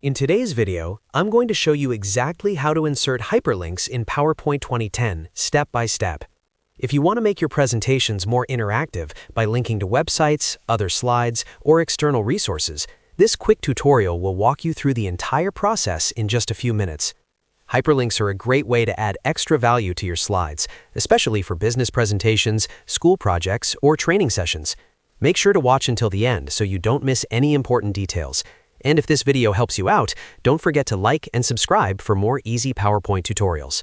In today's video, I'm going to show you exactly how to insert hyperlinks in PowerPoint 2010, step by step. If you want to make your presentations more interactive by linking to websites, other slides, or external resources, this quick tutorial will walk you through the entire process in just a few minutes. Hyperlinks are a great way to add extra value to your slides, especially for business presentations, school projects, or training sessions. Make sure to watch until the end so you don't miss any important details. And if this video helps you out, don't forget to like and subscribe for more easy PowerPoint tutorials.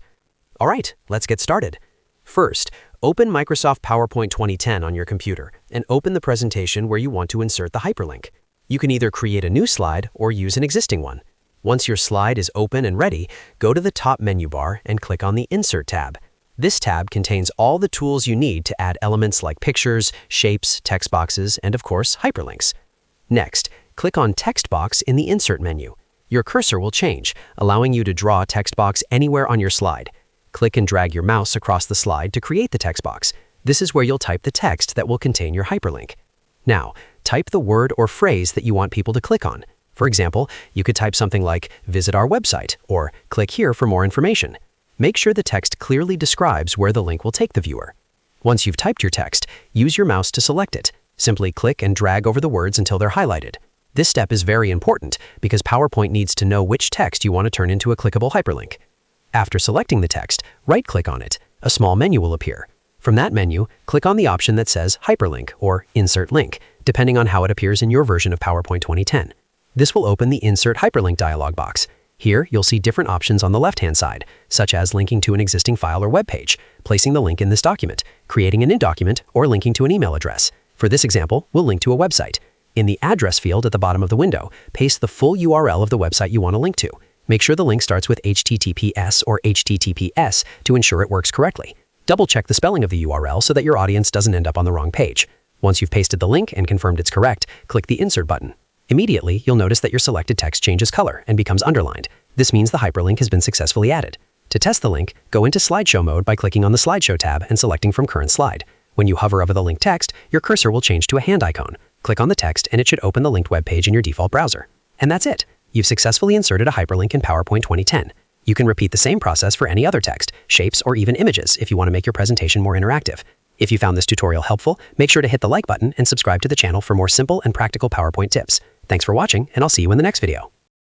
All right, let's get started. First, open Microsoft PowerPoint 2010 on your computer and open the presentation where you want to insert the hyperlink. You can either create a new slide or use an existing one. Once your slide is open and ready, go to the top menu bar and click on the Insert tab. This tab contains all the tools you need to add elements like pictures, shapes, text boxes, and of course, hyperlinks. Next, click on Text Box in the Insert menu. Your cursor will change, allowing you to draw a text box anywhere on your slide. Click and drag your mouse across the slide to create the text box. This is where you'll type the text that will contain your hyperlink. Now, type the word or phrase that you want people to click on. For example, you could type something like, "Visit our website," or "Click here for more information." Make sure the text clearly describes where the link will take the viewer. Once you've typed your text, use your mouse to select it. Simply click and drag over the words until they're highlighted. This step is very important because PowerPoint needs to know which text you want to turn into a clickable hyperlink. After selecting the text, right-click on it. A small menu will appear. From that menu, click on the option that says Hyperlink or Insert Link, depending on how it appears in your version of PowerPoint 2010. This will open the Insert Hyperlink dialog box. Here, you'll see different options on the left-hand side, such as linking to an existing file or web page, placing the link in this document, creating a new document, or linking to an email address. For this example, we'll link to a website. In the address field at the bottom of the window, paste the full URL of the website you want to link to. Make sure the link starts with HTTPS or HTTPS to ensure it works correctly. Double-check the spelling of the URL so that your audience doesn't end up on the wrong page. Once you've pasted the link and confirmed it's correct, click the Insert button. Immediately, you'll notice that your selected text changes color and becomes underlined. This means the hyperlink has been successfully added. To test the link, go into Slideshow mode by clicking on the Slideshow tab and selecting from Current Slide. When you hover over the linked text, your cursor will change to a hand icon. Click on the text and it should open the linked web page in your default browser. And that's it. You've successfully inserted a hyperlink in PowerPoint 2010. You can repeat the same process for any other text, shapes, or even images if you want to make your presentation more interactive. If you found this tutorial helpful, make sure to hit the like button and subscribe to the channel for more simple and practical PowerPoint tips. Thanks for watching, and I'll see you in the next video.